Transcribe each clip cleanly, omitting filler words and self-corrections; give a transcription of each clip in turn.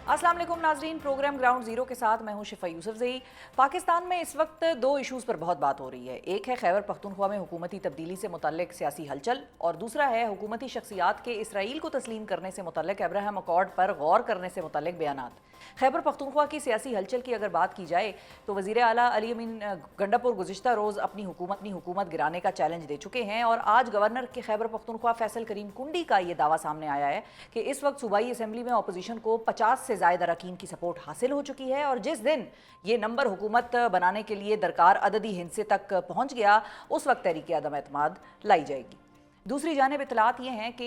अस्सलाम वालेकुम नाजरीन, प्रोग्राम ग्राउंड जीरो के साथ मैं हूं शिफा यूसुफजई। पाकिस्तान में इस वक्त दो इशूज़ पर बहुत बात हो रही है। एक है खैबर पख्तूनख्वा में हुकूमती तब्दीली से मुतल्लिक सियासी हलचल और दूसरा है हुकूमती शख्सियात के इसराइल को तस्लीम करने से मुतल्लिक अब्राहम अकॉर्ड पर गौर करने से मुतल्लिक बयानात। खैबर पख्तूनख्वा की सियासी हलचल की अगर बात की जाए तो वज़ीर आला अली अमीन गंडापुर गुज़िश्ता रोज़ अपनी हुकूमत गिराने का चैलेंज दे चुके हैं और आज गवर्नर के खैबर पख्तूनख्वा फैसल करीम कुंडी का ये दावा सामने आया है कि इस वक्त सूबाई असम्बली में अपोजिशन को 50 से ज़ायद अरकान की सपोर्ट हासिल हो चुकी है और जिस दिन ये नंबर हुकूमत बनाने के लिए दरकार अददी हिंसे तक पहुँच गया उस वक्त तहरीक अदम एतमाद लाई जाएगी। दूसरी जानिब इतलात ये हैं कि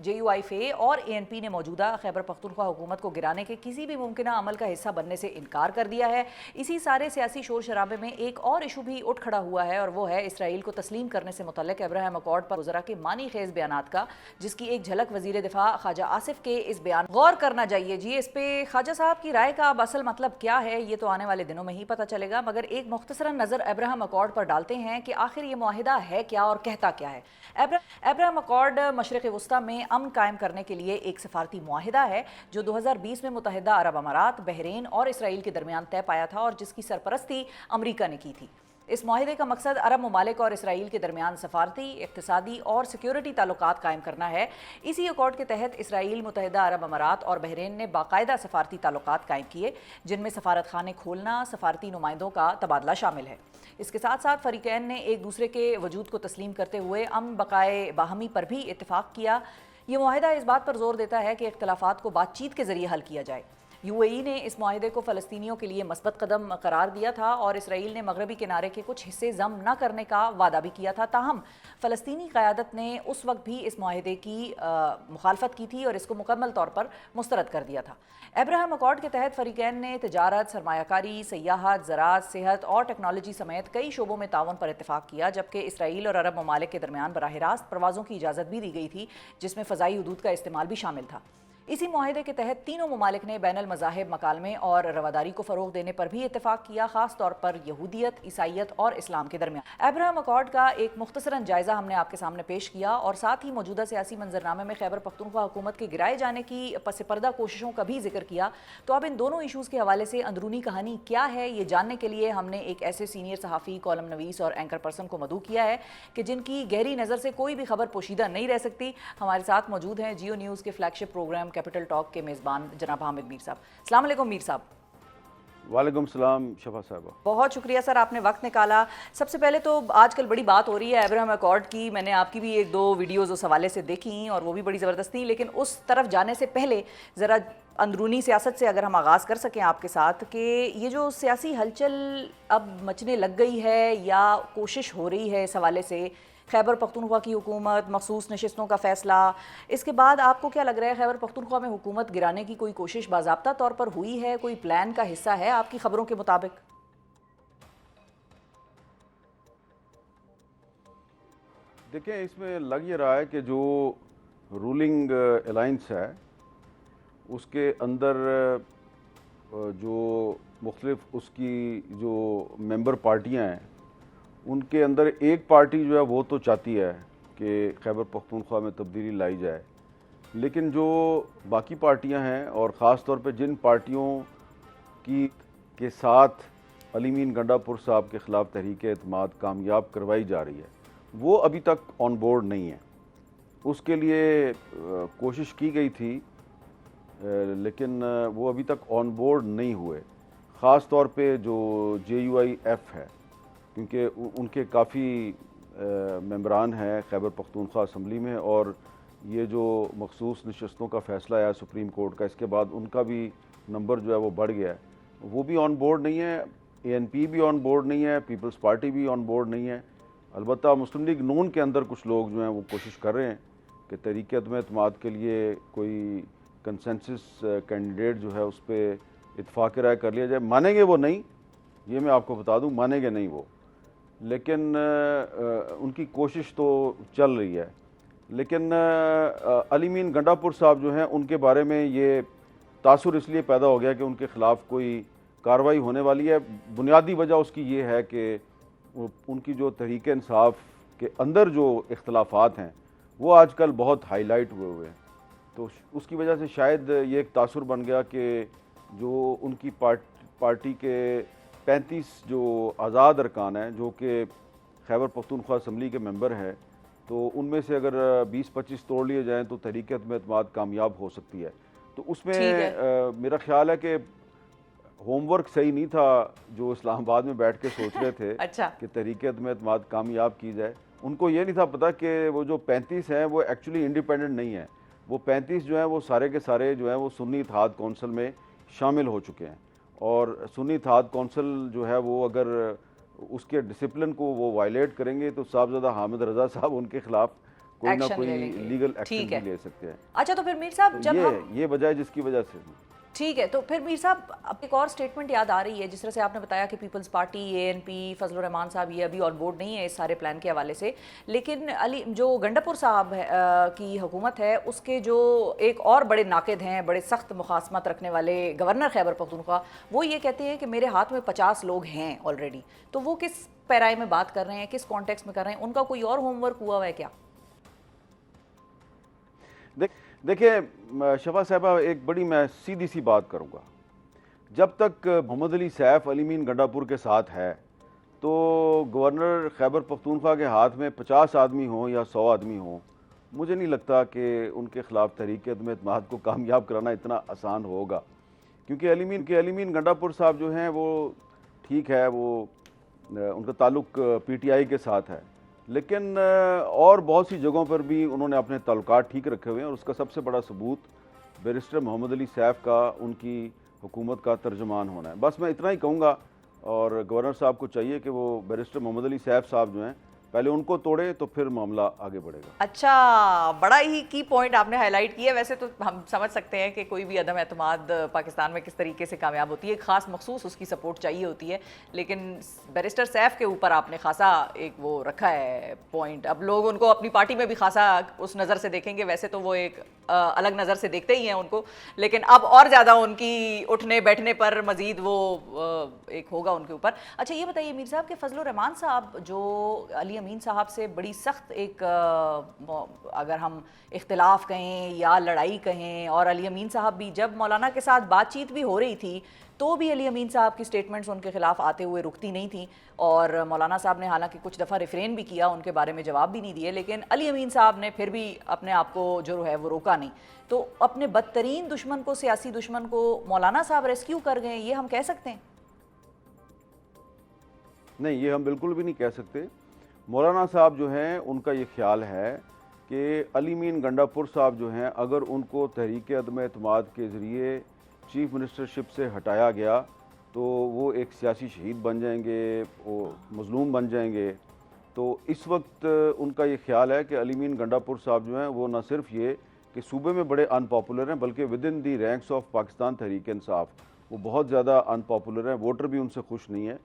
JUIFA और ANP ने मौजूदा खैबर पख्तूनख्वा हुकूमत को गिराने के किसी भी मुमकिना अमल का हिस्सा बनने से इनकार कर दिया है। इसी सारे सियासी शोर शराबे में एक और इशू भी उठ खड़ा हुआ है और वो है इसराइल को तस्लीम करने से मुतल्लिक अब्राहम अकॉर्ड पर वज़रा के मानी खेज बयानात का, जिसकी एक झलक वज़ीर दिफा ख्वाजा आसिफ के इस बयान गौर करना चाहिए। जी, इस पे ख्वाजा साहब की राय का अब असल मतलब क्या है ये तो आने वाले दिनों में ही पता चलेगा, मगर एक मुख्तसरन नज़र अब्राहम अकॉर्ड पर डालते हैं कि आखिर ये मुआहिदा है क्या और कहता क्या है। अब्राहम अकॉर्ड मशरिक़ वस्ता में अमन कायम करने के लिए एक सफारती मुआहिदा है जो 2020 में मुत्तहिदा अरब अमारात, बहरीन और इसराइल के दरमियान तय पाया था और जिसकी सरपरस्ती अमरीका ने की थी। इस मुआहिदे का मकसद अरब ममालिक और इसराइल के दरमियान सफारती, इक़्तिसादी और सिक्योरिटी ताल्लुकात कायम करना है। इसी अकॉर्ड के तहत इसराइल, मुत्तहिदा अरब अमारात और बहरीन ने बाकायदा सफारती ताल्लुकात कायम किए जिनमें सफारत खाने खोलना, सफारती नुमाइंदों का तबादला शामिल है। इसके साथ साथ फरीकैन ने एक दूसरे के वजूद को तस्लीम करते हुए अमन बकाए बाहमी पर भी इत्तेफाक किया। ये मुआहिदा इस बात पर जोर देता है कि इख्तलाफात को बातचीत के जरिए हल किया जाए। UAE ने इस मुआहिदे को फ़लस्तीनियों के लिए मस्बत कदम करार दिया था और इसराइल ने मगरबी किनारे के कुछ हिस्से जम न करने का वादा भी किया था। ताहम फ़लस्तीनी क़यादत ने उस वक्त भी इस मुआहिदे की मुखालफत की थी और इसको मुकम्मल तौर पर मुस्तरद कर दिया था। अब्राहम अकॉर्ड के तहत फरीकैन ने तिजारत, सरमायाकारी, सयाहत, ज़राअत, सेहत और टेक्नोलॉजी समेत कई शोबों में ताउन पर इत्तेफाक किया, जबकि इसराइल और अरब ममालिक के दरमियान बराह रास्त परवाज़ों की इजाज़त भी दी गई थी जिसमें फ़ज़ाई हदूद का इस्तेमाल भी शामिल था। इसी मुआहिदे के तहत तीनों ममालिक ने बैनुल मज़ाहिब मकालमे और रवादारी को फ़रोग़ देने पर भी इत्तेफाक किया, ख़ास तौर पर यहूदियत, ईसाइयत और इस्लाम के दरमियान। अब्राहम अकॉर्ड का एक मुख्तसरन जायज़ा हमने आपके सामने पेश किया और साथ ही मौजूदा सियासी मंजरनामे में खैबर पख्तूनख्वा हुकूमत के गिराए जाने की पस पर्दा कोशिशों का भी जिक्र किया। तो अब इन दोनों इशूज़ के हवाले से अंदरूनी कहानी क्या है ये जानने के लिए हमने एक ऐसे सीनियर सहाफ़ी, कॉलम नवीस और एंकर पर्सन को मदऊ किया है कि जिनकी गहरी नज़र से कोई भी खबर पोशीदा नहीं रह सकती। हमारे साथ मौजूद हैं जियो न्यूज़ के फ्लैगशिप प्रोग्राम कैपिटल टॉक के मेज़बान जनाब हामिद मीर साहब। अस्सलाम वालेकुम मीर साहब। वालेकुम सलाम शफा साहबा। बहुत शुक्रिया सर, आपने वक्त निकाला। सबसे पहले तो आजकल बड़ी बात हो रही है अब्राहम अकॉर्ड की। मैंने आपकी भी एक दो वीडियोज़ उस हवाले से देखी और वो भी बड़ी ज़बरदस्त थी, लेकिन उस तरफ जाने से पहले ज़रा अंदरूनी सियासत से अगर हम आगाज़ कर सकें आपके साथ कि ये जो सियासी हलचल अब मचने लग गई है या कोशिश हो रही है इस हवाले से, खैबर पख्तूनख्वा की हुकूमत, मखसूस नशिस्तों का फ़ैसला, इसके बाद आपको क्या लग रहा है खैबर पख्तूनख्वा में हुकूमत गिराने की कोई कोशिश बाज़ाब्ता तौर पर हुई है, कोई प्लान का हिस्सा है आपकी खबरों के मुताबिक? देखें, इसमें लग ये रहा है कि जो रूलिंग अलाइंस है उसके अंदर जो मुख्तलिफ उसकी जो मेंबर पार्टियां हैं उनके अंदर एक पार्टी जो है वो तो चाहती है कि खैबर पख्तूनख्वा में तब्दीली लाई जाए, लेकिन जो बाकी पार्टियां हैं और ख़ास तौर पे जिन पार्टियों की के साथ अली अमीन गंडापुर साहब के ख़िलाफ़ तहरीक एतमाद कामयाब करवाई जा रही है वो अभी तक ऑन बोर्ड नहीं है। उसके लिए कोशिश की गई थी लेकिन वो अभी तक ऑन बोर्ड नहीं हुए। ख़ास तौर पे जो JUIF है, क्योंकि उनके काफ़ी मेंबरान हैं खैबर पख्तूनख्वा असम्बली में और ये जो मखसूस नशस्तों का फ़ैसला आया सुप्रीम कोर्ट का, इसके बाद उनका भी नंबर जो है वो बढ़ गया है, वो भी ऑन बोर्ड नहीं है। ANP भी ऑन बोर्ड नहीं है, पीपल्स पार्टी भी ऑन बोर्ड नहीं है। अलबत्ता मुस्लिम लीग नून के अंदर कुछ लोग जो हैं वो कोशिश कर रहे हैं कि तहरीक अदम एतमाद के लिए कोई कंसेंसस कैंडिडेट जो है उस पर इत्फाक राय कर लिया जाए। मानेंगे वो नहीं, ये मैं आपको बता दूं, मानेंगे नहीं वो, लेकिन उनकी कोशिश तो चल रही है। लेकिन अली अमीन गंडापुर साहब जो हैं उनके बारे में ये तासुर इसलिए पैदा हो गया कि उनके ख़िलाफ़ कोई कार्रवाई होने वाली है। बुनियादी वजह उसकी ये है कि उनकी जो तहरीक इंसाफ के अंदर जो इख्तलाफात हैं वो आजकल बहुत हाईलाइट हुए हैं, तो उसकी वजह से शायद ये एक तासुर बन गया कि जो उनकी पार्टी के 35 जो आज़ाद अरकान हैं जो कि खैबर पख्तूनख्वा असम्बली के मेंबर हैं, तो उनमें से अगर 20-25 तोड़ लिए जाएं तो तहरीक अदम-ए-एतमाद कामयाब हो सकती है। तो उसमें ठीक है। मेरा ख्याल है कि होमवर्क सही नहीं था जो इस्लामाबाद में बैठ के सोच रहे थे अच्छा। कि तहरीक अदम-ए-एतमाद कामयाब की जाए। उनको ये नहीं था पता कि वो जो 35 हैं वो एक्चुअली इंडिपेंडेंट नहीं है। वो 35 जो हैं वो सारे के सारे जो हैं वो सुन्नी इत्तेहाद कौंसिल में शामिल हो चुके हैं, और सुन्नी इत्तेहाद कौंसिल जो है वो अगर उसके डिसिप्लिन को वो वायलेट करेंगे तो साहबजादा हामिद रज़ा साहब उनके खिलाफ कोई ना एक्शन कोई ले लेंगे। लीगल एक्शन ठीक भी है। ले सकते हैं। अच्छा, तो फिर मीर साहब तो जब हम ये वजह है जिसकी वजह से ठीक है, तो फिर मीर साहब अब एक और स्टेटमेंट याद आ रही है, जिस तरह से आपने बताया कि पीपल्स पार्टी, एएनपी, फजलुर रहमान साहब ये अभी ऑन बोर्ड नहीं है इस सारे प्लान के हवाले से, लेकिन अली जो गंडापुर साहब की हुकूमत है उसके जो एक और बड़े नाकिद हैं, बड़े सख्त मुखासमत रखने वाले गवर्नर खैबर पख्तूनख्वा, वो ये कहते हैं कि मेरे हाथ में 50 लोग हैं ऑलरेडी। तो वो किस पैराए में बात कर रहे हैं, किस कॉन्टेक्स्ट में कर रहे हैं, उनका कोई और होमवर्क हुआ है क्या? देखिए शफा साहबा, एक बड़ी मैं सीधी सी बात करूँगा। जब तक मोहम्मद अली सैफ अली मीन गंडापुर के साथ है तो गवर्नर खैबर पख्तूनख्वा के हाथ में 50 आदमी हों या 100 आदमी हों, मुझे नहीं लगता कि उनके ख़िलाफ़ तहरीक अदम-ए-एतमाद को कामयाब कराना इतना आसान होगा। क्योंकि अली मीन गंडापुर साहब जो हैं वो ठीक है, वो उनका ताल्लुक़ पीटीआई के साथ है, लेकिन और बहुत सी जगहों पर भी उन्होंने अपने ताल्लुकात ठीक रखे हुए हैं, और उसका सबसे बड़ा सबूत बैरिस्टर मोहम्मद अली सैफ का उनकी हुकूमत का तर्जुमान होना है। बस मैं इतना ही कहूँगा, और गवर्नर साहब को चाहिए कि वो बैरिस्टर मोहम्मद अली सैफ साहब जो हैं पहले उनको तोड़े तो फिर मामला आगे बढ़ेगा। अच्छा, बड़ा ही की पॉइंट आपने हाईलाइट किया। वैसे तो हम समझ सकते हैं कि कोई भी अदम एतमाद पाकिस्तान में किस तरीके से कामयाब होती है, खास मखसूस उसकी सपोर्ट चाहिए होती है, लेकिन बैरिस्टर सैफ के ऊपर आपने खासा एक वो रखा है पॉइंट। अब लोग उनको अपनी पार्टी में भी खासा उस नज़र से देखेंगे, वैसे तो वो एक अलग नज़र से देखते ही हैं उनको, लेकिन अब और ज़्यादा उनकी उठने बैठने पर मज़ीद वो एक होगा उनके ऊपर। अच्छा, ये बताइए मीर साहब कि फजलुर रहमान साहब जो अली अमीन साहब से बड़ी सख्त एक अगर हम इख्तिलाफ कहें या लड़ाई कहें, और अली अमीन साहब भी जब मौलाना के साथ बातचीत भी हो रही थी तो भी अली अमीन साहब की स्टेटमेंट्स उनके खिलाफ आते हुए रुकती नहीं थी, और मौलाना साहब ने हालांकि कुछ दफ़ा रिफ्रेन भी किया, उनके बारे में जवाब भी नहीं दिए, लेकिन अली अमीन साहब ने फिर भी अपने आप को जो है वो रोका नहीं। तो अपने बदतरीन दुश्मन को, सियासी दुश्मन को मौलाना साहब रेस्क्यू कर गए, ये हम कह सकते हैं? नहीं, ये हम बिल्कुल भी नहीं कह सकते। मौलाना साहब जो हैं उनका ये ख्याल है कि अली मीन गंडापुर साहब जो हैं अगर उनको तहरीक अदम-ए-एतमाद के ज़रिए चीफ़ मिनिस्टरशिप से हटाया गया तो वो एक सियासी शहीद बन जाएंगे, वो मज़लूम बन जाएंगे। तो इस वक्त उनका ये ख्याल है कि अली मीन गंडापुर साहब जो हैं वो न सिर्फ ये कि सूबे में बड़े अनपॉपुलर हैं, बल्कि within the ranks of Pakistan Tehreek Insaf वो बहुत ज़्यादा अनपॉपुलर हैं, वोटर भी उनसे खुश नहीं है।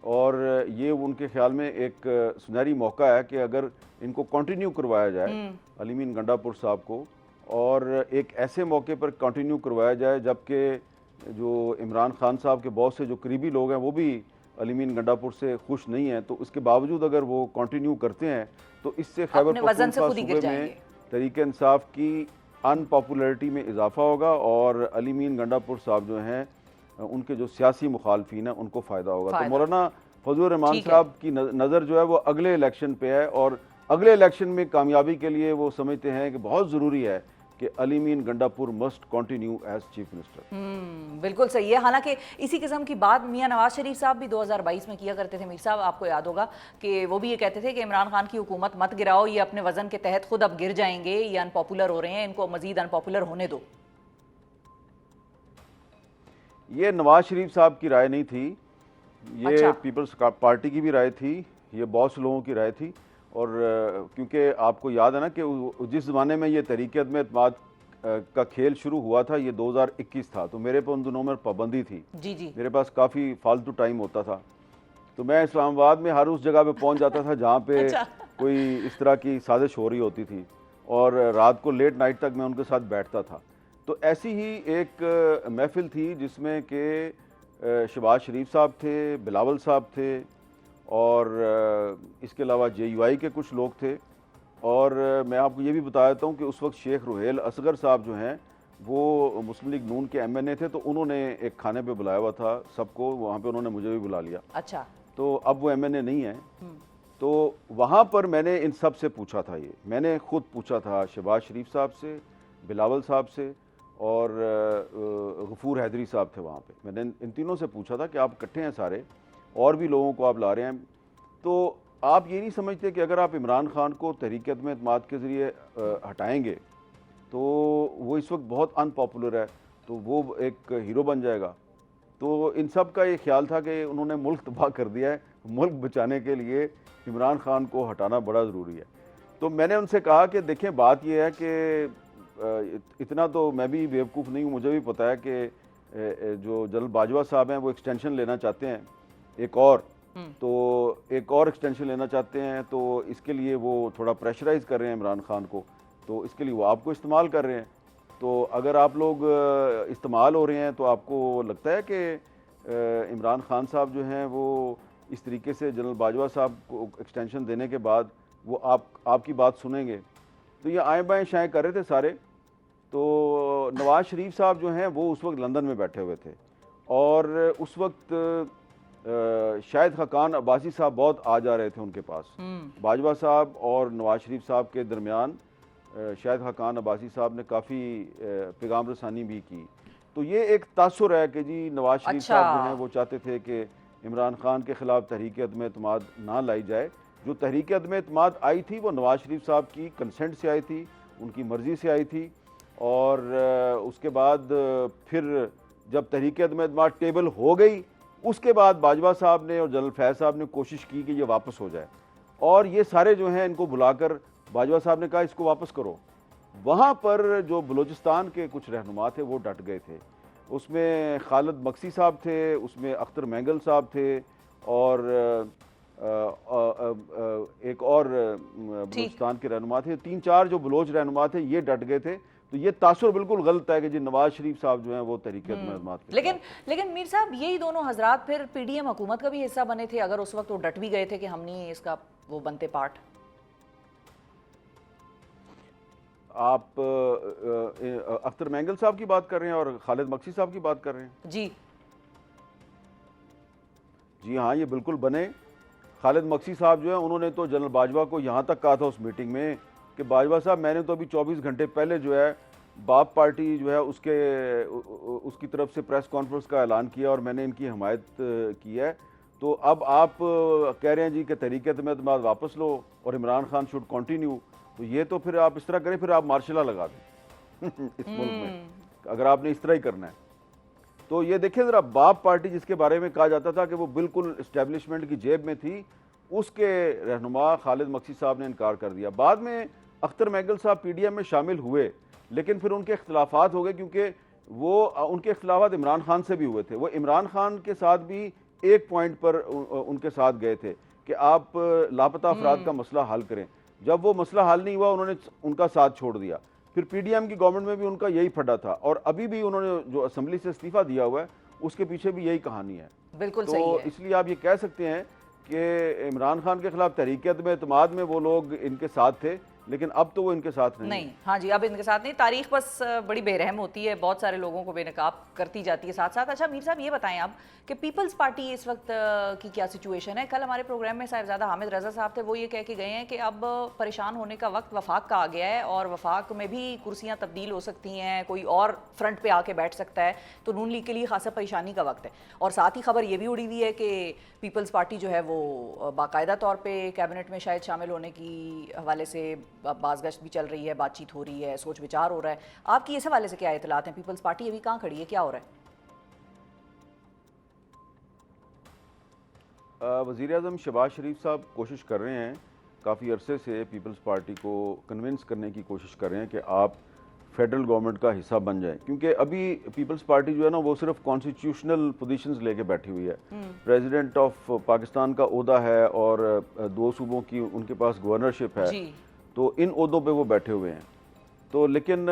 और ये उनके ख्याल में एक सुनहरी मौका है कि अगर इनको कंटिन्यू करवाया जाए अली मीन गंडापुर साहब को, और एक ऐसे मौके पर कंटिन्यू करवाया जाए जबकि जो इमरान खान साहब के बहुत से जो करीबी लोग हैं वो भी अली मीन गंडापुर से खुश नहीं हैं, तो उसके बावजूद अगर वो कंटिन्यू करते हैं तो इससे खैबर पख्तूनख्वा सूबे में तहरीक इंसाफ की अनपॉपुलरिटी में इजाफा होगा, और अली मीन गंडापुर साहब जो हैं उनके जो सियासी मुखालफीन हैं उनको फ़ायदा होगा। तो मौलाना फजलुर रहमान साहब की नज़र जो है वो अगले इलेक्शन पे है, और अगले इलेक्शन में कामयाबी के लिए वो समझते हैं कि बहुत ज़रूरी है कि Ali Amin Gandapur must continue as chief minister. बिल्कुल सही है। हालांकि इसी किस्म की बात मियां नवाज शरीफ साहब भी 2022 में किया करते थे मीर साहब, आपको याद होगा कि वो भी ये कहते थे कि इमरान खान की हुकूमत मत गिराओ, ये अपने वजन के तहत खुद अब गिर जाएंगे, ये अनपॉपुलर हो रहे हैं, इनको मजीद अनपॉपुलर होने दो। ये नवाज शरीफ साहब की राय नहीं थी, ये अच्छा। पीपल्स पार्टी की भी राय थी, ये बहुत से लोगों की राय थी। और क्योंकि आपको याद है ना कि जिस ज़माने में ये तहरीक अदम-ए-एतमाद का खेल शुरू हुआ था ये 2021 था, तो मेरे पर उन दिनों में पाबंदी थी। जी। मेरे पास काफ़ी फालतू टाइम होता था, तो मैं इस्लामाबाद में हर उस जगह पे पहुंच जाता था जहाँ पे अच्छा। कोई इस तरह की साजिश हो रही होती थी, और रात को लेट नाइट तक मैं उनके साथ बैठता था। तो ऐसी ही एक महफिल थी जिसमें कि शहबाज शरीफ साहब थे, बिलावल साहब थे, और इसके अलावा JUI के कुछ लोग थे, और मैं आपको ये भी बता देता हूँ कि उस वक्त शेख रुहेल असगर साहब जो हैं वो मुस्लिम लीग नून के एमएनए थे, तो उन्होंने एक खाने पे बुलाया हुआ था सबको, वहाँ पे उन्होंने मुझे भी बुला लिया। अच्छा। तो अब वो एमएनए नहीं है, तो वहाँ पर मैंने इन सब से पूछा था, ये मैंने खुद पूछा था शहबाज शरीफ साहब से, बिलावल साहब से और गफूर हैदरी साहब थे वहाँ पे। मैंने इन तीनों से पूछा था कि आप इकट्ठे हैं सारे, और भी लोगों को आप ला रहे हैं, तो आप ये नहीं समझते कि अगर आप इमरान खान को तहरीक अदम एतमाद के ज़रिए हटाएंगे तो वो इस वक्त बहुत अनपॉपुलर है, तो वो एक हीरो बन जाएगा। तो इन सब का ये ख्याल था कि उन्होंने मुल्क तबाह कर दिया है, मुल्क बचाने के लिए इमरान खान को हटाना बड़ा ज़रूरी है। तो मैंने उनसे कहा कि देखें, बात यह है कि इतना तो मैं भी बेवकूफ़ नहीं हूँ, मुझे भी पता है कि जो जनरल बाजवा साहब हैं वो एक्सटेंशन लेना चाहते हैं एक और, तो एक और एक्सटेंशन लेना चाहते हैं, तो इसके लिए वो थोड़ा प्रेशराइज़ कर रहे हैं इमरान खान को, तो इसके लिए वो आपको इस्तेमाल कर रहे हैं। तो अगर आप लोग इस्तेमाल हो रहे हैं तो आपको लगता है कि इमरान खान साहब जो हैं वो इस तरीके से जनरल बाजवा साहब को एक्सटेंशन देने के बाद वो आपकी बात सुनेंगे? तो ये आए बाएँ शाएँ कर रहे थे सारे। तो नवाज शरीफ साहब जो हैं वो उस वक्त लंदन में बैठे हुए थे, और उस वक्त शाहिद खाकान अब्बासी साहब बहुत आ जा रहे थे उनके पास। बाजवा साहब और नवाज शरीफ साहब के दरमियान शाहिद खाकान अब्बासी साहब ने काफ़ी पैगाम रसानी भी की। तो ये एक तासुर है कि जी नवाज शरीफ साहब जो हैं वो चाहते थे कि इमरान खान के ख़िलाफ़ तहरीक अदम एतमाद ना लाई जाए। जो तहरीक अदम एतमाद आई थी वो नवाज शरीफ साहब की कंसेंट से आई थी, उनकी मर्ज़ी से आई थी, और उसके बाद फिर जब तहरीक अदम एतमाद टेबल हो गई, उसके बाद बाजवा साहब ने और जनरल फैज़ साहब ने कोशिश की कि ये वापस हो जाए, और ये सारे जो हैं इनको बुलाकर बाजवा साहब ने कहा इसको वापस करो। वहाँ पर जो बलूचिस्तान के कुछ रहनुमा थे वो डट गए थे, उसमें खालिद मक्सी साहब थे, उसमें अख्तर मैंगल साहब थे, और एक और बलूचिस्तान के रहनुमा थे। 3-4 जो बलोच रहनुमा थे ये डट गए थे। तो ये तासुर बिल्कुल गलत है कि जी नवाज शरीफ साहब जो हैं वो तहरीक अदम एतमाद के लेकिन मीर साहब यही दोनों हजरात फिर पीडीएम हुकूमत का भी हिस्सा बने थे, अगर उस वक्त वो डट भी गए थे कि हम नहीं इसका वो बनते पार्ट। आप अख्तर मैंगल साहब की बात कर रहे हैं और खालिद मक्सी साहब की बात कर रहे हैं? जी जी हाँ, ये बिल्कुल बने। खालिद मक्सी साहब जो है उन्होंने तो जनरल बाजवा को यहाँ तक कहा था उस मीटिंग में कि बाजवा साहब मैंने तो अभी 24 घंटे पहले जो है बाप पार्टी जो है उसकी तरफ से प्रेस कॉन्फ्रेंस का ऐलान किया और मैंने इनकी हमायत की है। तो अब आप कह रहे हैं जी कि तहरीक अदम एतमाद वापस लो और इमरान खान शुड कंटिन्यू, तो ये तो फिर आप इस तरह करें, फिर आप मार्शल लगा दें इस मुल्क में, अगर आपने इस तरह ही करना है। तो ये देखिए ज़रा, बाप पार्टी जिसके बारे में कहा जाता था कि वो बिल्कुल इस्टेब्लिशमेंट की जेब में थी, उसके रहनुमा खालिद मक्सी साहब ने इनकार कर दिया। बाद में अख्तर मैंगल साहब पीडीएम में शामिल हुए, लेकिन फिर उनके इख्तलाफात हो गए, क्योंकि वो उनके इख्तलाफात इमरान खान से भी हुए थे। वो इमरान खान के साथ भी एक पॉइंट पर उनके साथ गए थे कि आप लापता अफराद का मसला हल करें। जब वो मसला हल नहीं हुआ, उन्होंने उनका साथ छोड़ दिया। फिर पीडीएम की गवर्नमेंट में भी उनका यही फटा था, और अभी भी उन्होंने जो असेंबली से इस्तीफा दिया हुआ है उसके पीछे भी यही कहानी है। बिल्कुल तो सही है। इसलिए आप ये कह सकते हैं कि इमरान खान के खिलाफ तहरीक अदम एतमाद में वो लोग इनके साथ थे, लेकिन अब तो वो इनके साथ नहीं। हाँ जी, अब इनके साथ नहीं। तारीख बस बड़ी बेरहम होती है, बहुत सारे लोगों को बेनकाब करती जाती है साथ साथ। अच्छा मीर साहब, ये बताएं आप कि पीपल्स पार्टी इस वक्त की क्या सिचुएशन है? कल हमारे प्रोग्राम में साहिबजादा हामिद रजा साहब थे, वो ये कह के गए हैं कि अब परेशान होने का वक्त वफाक का आ गया है और वफाक में भी कुर्सियाँ तब्दील हो सकती हैं, कोई और फ्रंट पे आके बैठ सकता है, तो नून लीग के लिए खासा परेशानी का वक्त है। और साथ ही खबर ये भी उड़ी हुई है कि पीपल्स पार्टी जो है वो बाकायदा तौर पर कैबिनेट में शायद शामिल होने की हवाले से बाज़गश्त भी चल रही है, बातचीत हो रही है, सोच विचार हो रहा है। आपकी इस हवाले से क्या इतलात हैं? पीपल्स पार्टी अभी कहाँ खड़ी है, क्या हो रहा है? वज़ीर आज़म शहबाज शरीफ साहब कोशिश कर रहे हैं काफ़ी अरसे से, पीपल्स पार्टी को कन्विंस करने की कोशिश कर रहे हैं कि आप फेडरल गवर्नमेंट का हिस्सा बन जाएं, क्योंकि अभी पीपल्स पार्टी जो है ना वो सिर्फ कॉन्स्टिट्यूशनल पोजीशंस लेके बैठी हुई है। प्रेसिडेंट ऑफ पाकिस्तान का ओहदा है और 2 सूबों की उनके पास गवर्नरशिप है, तो इन ओहदों पे वो बैठे हुए हैं। तो लेकिन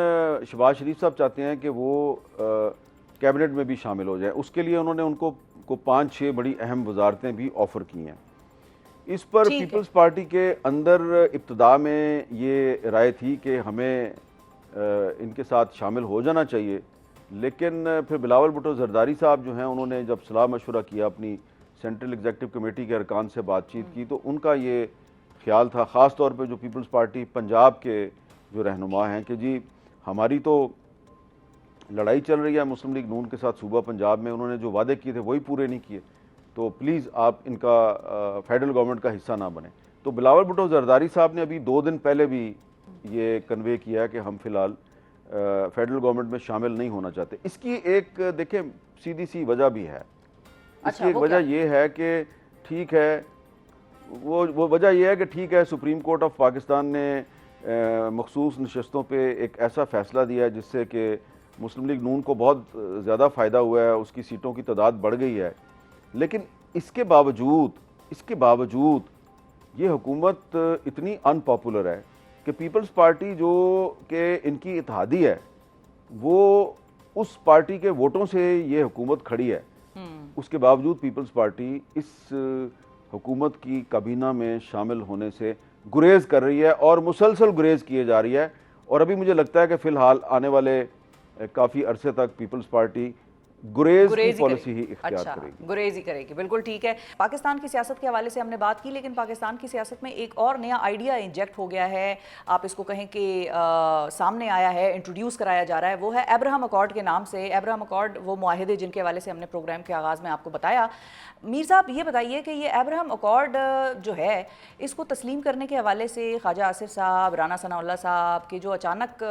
शहबाज शरीफ साहब चाहते हैं कि वो कैबिनेट में भी शामिल हो जाए। उसके लिए उन्होंने उनको 5-6 बड़ी अहम वजारतें भी ऑफ़र की हैं। इस पर पीपल्स पार्टी के अंदर इब्तदा में ये राय थी कि हमें इनके साथ शामिल हो जाना चाहिए। लेकिन फिर बिलावल भुट्टो जरदारी साहब जो हैं, उन्होंने जब सलाह मशवरा किया, अपनी सेंट्रल एग्जीक्यूटिव कमेटी के अरकान से बातचीत की, तो उनका ये ख्याल था, ख़ास तौर पे जो पीपल्स पार्टी पंजाब के जो रहनुमा हैं, कि जी हमारी तो लड़ाई चल रही है मुस्लिम लीग नून के साथ सूबा पंजाब में, उन्होंने जो वादे किए थे वही पूरे नहीं किए, तो प्लीज़ आप इनका फेडरल गवर्नमेंट का हिस्सा ना बने। तो बिलावल भुट्टो जरदारी साहब ने अभी 2 दिन पहले भी ये कन्वे किया है कि हम फिलहाल फेडरल गवर्नमेंट में शामिल नहीं होना चाहते। इसकी एक देखें सीधी सी वजह भी है। इसकी एक वजह ये है कि ठीक है, वो वजह यह है कि ठीक है, सुप्रीम कोर्ट ऑफ पाकिस्तान ने मखसूस नशस्तों पे एक ऐसा फ़ैसला दिया है जिससे कि मुस्लिम लीग नून को बहुत ज़्यादा फ़ायदा हुआ है, उसकी सीटों की तादाद बढ़ गई है। लेकिन इसके बावजूद ये हुकूमत इतनी अनपॉपुलर है कि पीपल्स पार्टी जो कि इनकी इत्तेहादी है, वो उस पार्टी के वोटों से ये हुकूमत खड़ी है। उसके बावजूद पीपल्स पार्टी इस हुकूमत की काबीना में शामिल होने से गुरेज कर रही है और मुसलसल गुरेज किए जा रही है। और अभी मुझे लगता है कि फ़िलहाल आने वाले काफ़ी अरसे तक पीपल्स पार्टी गुरेज की पॉलिसी ही इख्तियार करेगी। गुरेज ही करेगी, बिल्कुल ठीक है। पाकिस्तान की सियासत के हवाले से हमने बात की, लेकिन पाकिस्तान की सियासत में एक और नया आइडिया इंजेक्ट हो गया है, आप इसको कहें कि सामने आया है, इंट्रोड्यूस कराया जा रहा है, वो है अब्राहम अकॉर्ड के नाम से। अब्राहम अकॉर्ड वो मुआहिदे जिनके हवाले से हमने प्रोग्राम के आगाज़ में आपको बताया। मीर साहब ये बताइए कि ये अब्राहम अकॉर्ड जो है, इसको तस्लीम करने के हवाले से ख्वाजा आसिफ साहब, राना सनाउल्लाह साहब के जो अचानक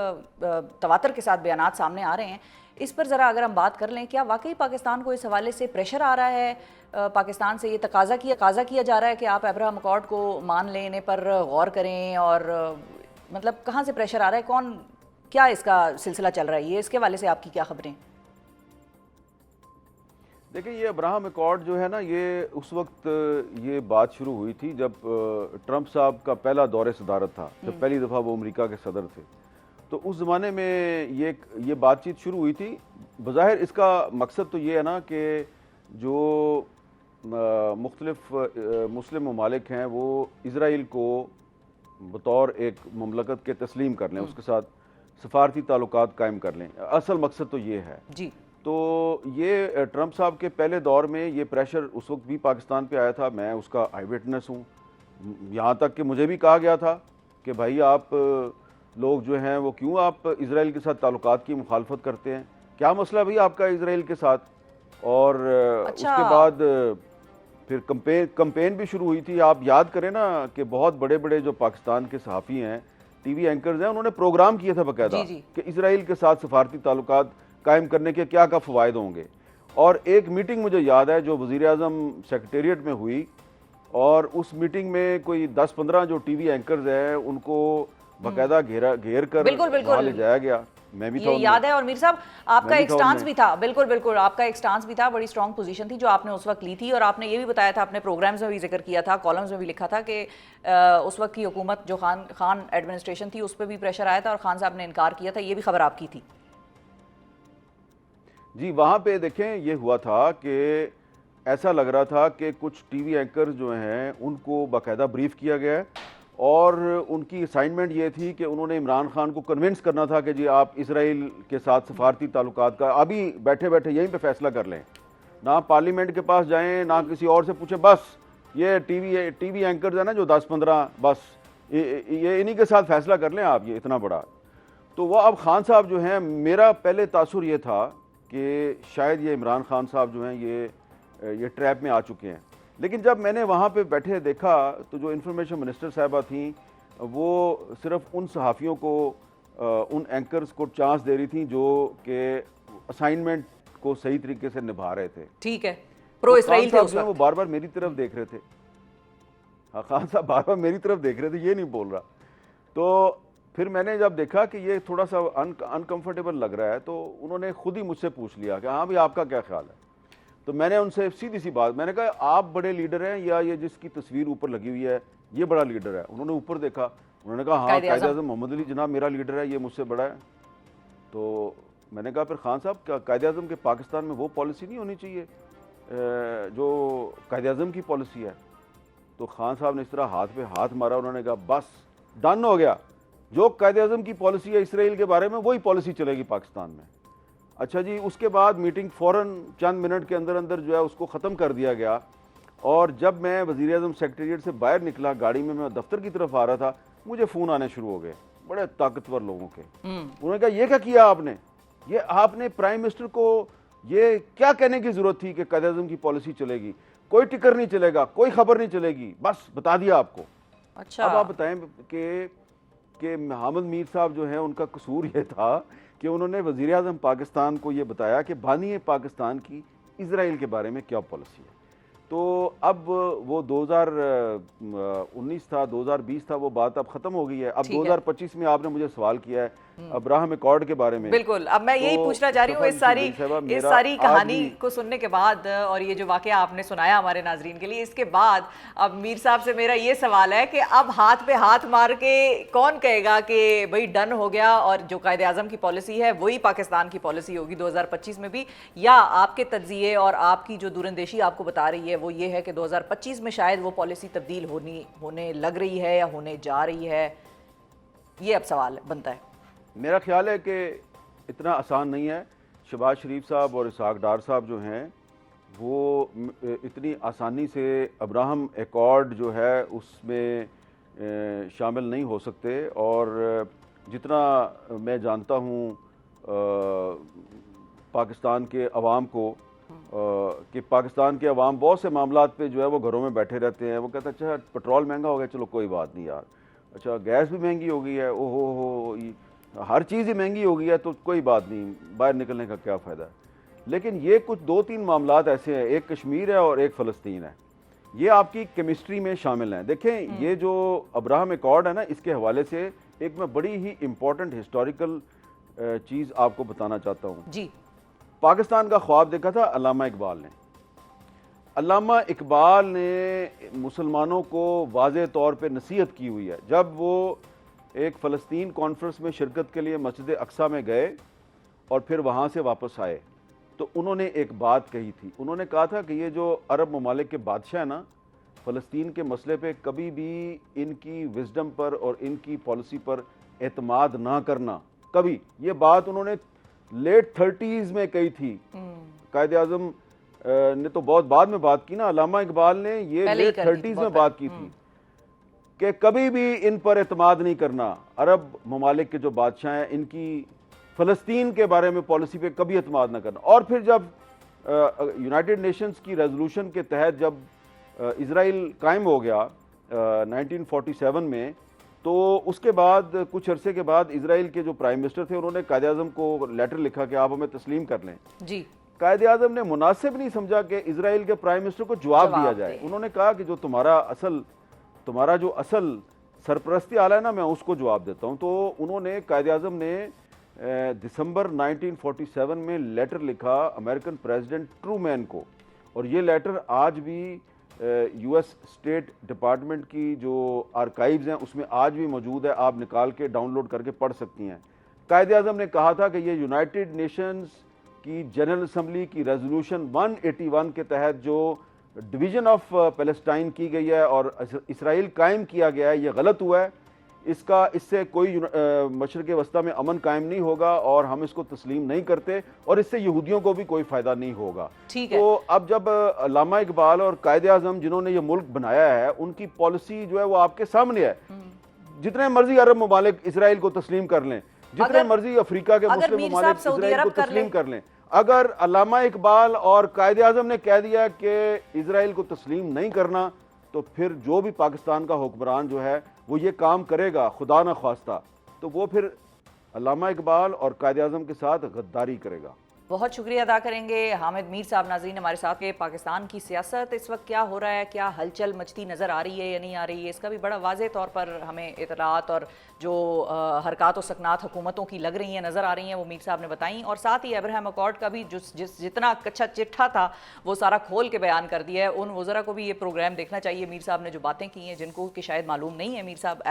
तवातर के साथ बयानात सामने आ रहे हैं, इस पर ज़रा अगर हम बात कर लें, क्या वाकई पाकिस्तान को इस हवाले से प्रेशर आ रहा है, पाकिस्तान से ये तकाजा किया जा रहा है कि आप अब्राहम अकॉर्ड को मान लें, इन्हें पर गौर करें, और मतलब कहाँ से प्रेशर आ रहा है, क्या इसका सिलसिला चल रहा है, ये इसके हवाले से आपकी क्या खबरें? देखिए, ये अब्राहम अकॉर्ड जो है ना, ये उस वक्त ये बात शुरू हुई थी जब ट्रंप साहब का पहला दौरे सदारत था, जब पहली दफ़ा वो अमेरिका के सदर थे। तो उस ज़माने में ये बातचीत शुरू हुई थी। बज़ाहिर इसका मकसद तो ये है ना कि जो मुख्तलिफ मुस्लिम ममालिक हैं वो इसराइल को बतौर एक ममलकत के तस्लीम कर लें, उसके साथ सफारती ताल्लुकात कायम कर लें। असल मकसद तो ये है जी। तो ये ट्रंप साहब के पहले दौर में ये प्रेशर उस वक्त भी पाकिस्तान पे आया था, मैं उसका आई विटनेस हूँ। यहाँ तक कि मुझे भी कहा गया था कि भाई आप लोग जो हैं वो क्यों आप इसराइल के साथ ताल्लुकात की मुखालफत करते हैं, क्या मसला है भाई आपका इसराइल के साथ। और उसके बाद फिर कंपेन भी शुरू हुई थी। आप याद करें ना कि बहुत बड़े बड़े जो पाकिस्तान के सहाफ़ी हैं, टीवी एंकर्स हैं, उन्होंने प्रोग्राम किया था बाकायदा कि इसराइल के साथ सफारती ताल्लुकात कायम करने के क्या क्या फ़वायद होंगे। और एक मीटिंग मुझे याद है जो वज़ीर आज़म सेक्रेटेरिएट में हुई, और उस मीटिंग में कोई 10-15 जो टीवी एंकर्स हैं उनको बाकायदा घेर कर वहाँ ले जाया गया। मैं भी था, याद है। और मीर साहब आपका एक स्टांस भी था, बिल्कुल आपका एक स्टांस भी था, बड़ी स्ट्रॉन्ग पोजीशन थी जो आपने उस वक्त ली थी। और आपने ये भी बताया था, अपने प्रोग्राम्स में भी जिक्र किया था, कॉलम्स में भी लिखा था कि उस वक्त की हुकूमत जो खान एडमिनिस्ट्रेशन थी उस पर भी प्रेशर आया था और खान साहब ने इनकार किया था। ये भी खबर आपकी थी जी। वहाँ पे देखें ये हुआ था कि ऐसा लग रहा था कि कुछ टीवी एंकर्स जो हैं उनको बाकायदा ब्रीफ किया गया है और उनकी असाइनमेंट ये थी कि उन्होंने इमरान खान को कन्विंस करना था कि जी आप इसराइल के साथ सफारती ताल्लुकात का अभी बैठे बैठे यहीं पे फैसला कर लें, ना पार्लियामेंट के पास जाएं, ना किसी और से पूछें, बस ये टीवी एंकर्स है ना जो 10-15, बस ये इन्हीं के साथ फैसला कर लें आप, ये इतना बड़ा। तो वह अब खान साहब जो हैं, मेरा पहले तासुर ये था कि शायद ये इमरान खान साहब जो हैं ये ट्रैप में आ चुके हैं। लेकिन जब मैंने वहाँ पे बैठे देखा तो जो इंफॉर्मेशन मिनिस्टर साहबा थी वो सिर्फ उन सहाफ़ियों को, उन एंकर्स को चांस दे रही थी जो कि असाइनमेंट को सही तरीके से निभा रहे थे। ठीक है, प्रो इसराइल थे उस वक्त। वो बार बार मेरी तरफ देख रहे थे। हाँ, खान साहब बार बार मेरी तरफ देख रहे थे, ये नहीं बोल रहा। तो फिर मैंने जब देखा कि ये थोड़ा सा अनकंफर्टेबल लग रहा है तो उन्होंने खुद ही मुझसे पूछ लिया कि हाँ भाई आपका क्या ख्याल है। तो मैंने उनसे सीधी सी बात, मैंने कहा आप बड़े लीडर हैं या ये जिसकी तस्वीर ऊपर लगी हुई है ये बड़ा लीडर है। उन्होंने ऊपर देखा, उन्होंने कहा हाँ कायद-ए-आज़म मोहम्मद अली जनाब मेरा लीडर है, ये मुझसे बड़ा है। तो मैंने कहा फिर खान साहब क्या कायद-ए-आज़म के पाकिस्तान में वो पॉलिसी नहीं होनी चाहिए जो कायद-ए-आज़म की पॉलिसी है। तो खान साहब ने इस तरह हाथ पे हाथ मारा, उन्होंने कहा बस डन हो गया, जो कायद-ए-आज़म की पॉलिसी है इसराइल के बारे में, वही पॉलिसी चलेगी पाकिस्तान में। अच्छा जी, उसके बाद मीटिंग फ़ौरन चंद मिनट के अंदर अंदर जो है उसको ख़त्म कर दिया गया। और जब मैं वज़ीर-ए-आज़म सेक्रेटेरिएट से बाहर निकला, गाड़ी में मैं दफ्तर की तरफ आ रहा था, मुझे फ़ोन आने शुरू हो गए बड़े ताकतवर लोगों के। उन्होंने कहा, ये क्या किया आपने? ये आपने प्राइम मिनिस्टर को ये क्या कहने की ज़रूरत थी कि कायद-ए-आज़म की पॉलिसी चलेगी? कोई टिकर नहीं चलेगा, कोई खबर नहीं चलेगी, बस बता दिया आपको। अच्छा। अब आप बताएं कि हामिद मीर साहब जो हैं, उनका कसूर ये था कि उन्होंने वज़ीर-ए-आज़म पाकिस्तान को ये बताया कि बानी पाकिस्तान की इजराइल के बारे में क्या पॉलिसी है। तो अब वो 2019 था, 2020 था, वो बात अब ख़त्म हो गई है। अब 2025 में आपने मुझे सवाल किया है अब्राहम एकॉर्ड के बारे में। बिल्कुल, अब मैं यही पूछना चाह रही हूँ इस सारी कहानी को सुनने के बाद, और ये जो वाकया आपने सुनाया हमारे नाजरीन के लिए, इसके बाद अब मीर साहब से मेरा ये सवाल है कि अब हाथ पे हाथ मार के कौन कहेगा कि भाई डन हो गया और जो कायदे आज़म की पॉलिसी है वही पाकिस्तान की पॉलिसी होगी 2025 में भी, या आपके तज्जिए और आपकी जो दूरंदेशी आपको बता रही है वो ये है कि 2025 में शायद वो पॉलिसी तब्दील होने लग रही है या होने जा रही है? ये अब सवाल बनता है। मेरा ख्याल है कि इतना आसान नहीं है। शहबाज शरीफ साहब और इसहाक डार साहब जो हैं, वो इतनी आसानी से अब्राहम एकॉर्ड जो है उसमें शामिल नहीं हो सकते। और जितना मैं जानता हूँ पाकिस्तान के अवाम को, कि पाकिस्तान के अवाम बहुत से मामलात पे जो है वो घरों में बैठे रहते हैं। वो कहते हैं अच्छा पेट्रोल महंगा हो गया, चलो कोई बात नहीं यार, अच्छा गैस भी महंगी हो गई है, ओहो हो, हर चीज़ ही महंगी हो गई है, तो कोई बात नहीं, बाहर निकलने का क्या फ़ायदा है। लेकिन ये कुछ 2-3 मामलात ऐसे हैं, एक कश्मीर है और एक फ़लस्तीन है, ये आपकी केमिस्ट्री में शामिल हैं। देखें, ये जो अब्राहम एकॉर्ड है ना, इसके हवाले से एक मैं बड़ी ही इम्पॉर्टेंट हिस्टोरिकल चीज़ आपको बताना चाहता हूँ जी। पाकिस्तान का ख्वाब देखा था अल्लामा इकबाल ने। अल्लामा इकबाल ने मुसलमानों को वाज़े तौर पे नसीहत की हुई है। जब वो एक फ़लस्तीन कॉन्फ्रेंस में शिरकत के लिए मस्जिद अक्सा में गए और फिर वहाँ से वापस आए, तो उन्होंने एक बात कही थी। उन्होंने कहा था कि ये जो अरब ममालिक के बादशाह हैं ना, फ़लस्तीन के मसले पे कभी भी इनकी विजडम पर और इनकी पॉलिसी पर एतमाद ना करना, कभी। ये बात उन्होंने लेट 30s में कही थी। कायद-ए-आज़म ने तो बहुत बाद में बात की ना, अल्लामा इकबाल ने ये लेट 30s में बात की थी कि कभी भी इन पर एतमाद नहीं करना। अरब ममालिक के जो बादशाह हैं, इनकी फ़लस्तीन के बारे में पॉलिसी पे कभी एतमाद ना करना। और फिर जब यूनाइटेड नेशंस की रेजोल्यूशन के तहत जब इजराइल कायम हो गया 1947 में, तो उसके बाद कुछ अरसे के बाद इजराइल के जो प्राइम मिनिस्टर थे, उन्होंने कायद-ए-आज़म को लेटर लिखा कि आप हमें तस्लीम कर लें जी। कायद-ए-आज़म ने मुनासिब नहीं समझा कि इजराइल के प्राइम मिनिस्टर को जवाब दिया जाए। उन्होंने कहा कि जो तुम्हारा जो असल सरपरस्ती आला है ना, मैं उसको जवाब देता हूँ। तो उन्होंने कायद-ए-आज़म ने दिसंबर 1947 में लेटर लिखा अमेरिकन प्रेसिडेंट ट्रूमैन को, और ये लेटर आज भी यूएस स्टेट डिपार्टमेंट की जो आर्काइव्स हैं उसमें आज भी मौजूद है, आप निकाल के डाउनलोड करके पढ़ सकती हैं। कायद-ए-आज़म ने कहा था कि ये यूनाइटेड नेशंस की जनरल असम्बली की रेजोल्यूशन 181 के तहत जो डिवीज़न ऑफ पैलेस्टाइन की गई है और इसराइल कायम किया गया है, ये गलत हुआ है। इससे कोई मशरिक़ वस्ता में अमन कायम नहीं होगा और हम इसको तस्लीम नहीं करते, और इससे यहूदियों को भी कोई फ़ायदा नहीं होगा। तो अब जब अल्लामा इकबाल और कायद-ए-आज़म जिन्होंने ये मुल्क बनाया है, उनकी पॉलिसी जो है वो आपके सामने है। जितने मर्जी अरब ममालिक इसराइल को तस्लीम कर लें, जितने मर्जी अफ्रीका के मुस्लिम ममालिक इसराइल को तस्लीम कर लें, अगर अल्लामा इकबाल और कायद-ए-आज़म ने कह दिया कि इजराइल को तस्लीम नहीं करना, तो फिर जो भी पाकिस्तान का हुक्मरान जो है वो ये काम करेगा, खुदा न ख्वास्ता, तो वो फिर अल्लामा इकबाल और कायद-ए-आज़म के साथ गद्दारी करेगा। बहुत शुक्रिया अदा करेंगे हामिद मीर साहब। नाज़रीन, हमारे साथ के पाकिस्तान की सियासत इस वक्त क्या हो रहा है, क्या हलचल मचती नज़र आ रही है या नहीं आ रही है, इसका भी बड़ा वाज़े तौर पर हमें इतलात और जो हरकत और सकनात हुकूमतों की लग रही हैं, नज़र आ रही हैं, वो मीर साहब ने बताई। और साथ ही अब्राहम एकॉर्ड का भी जितना कच्चा चिट्ठा था वो सारा खोल के बयान कर दिया है। उन वज़रा को भी ये प्रोग्राम देखना चाहिए। मीर साहब ने जो बातें की हैं, जिनको कि शायद मालूम नहीं है, मीर साहब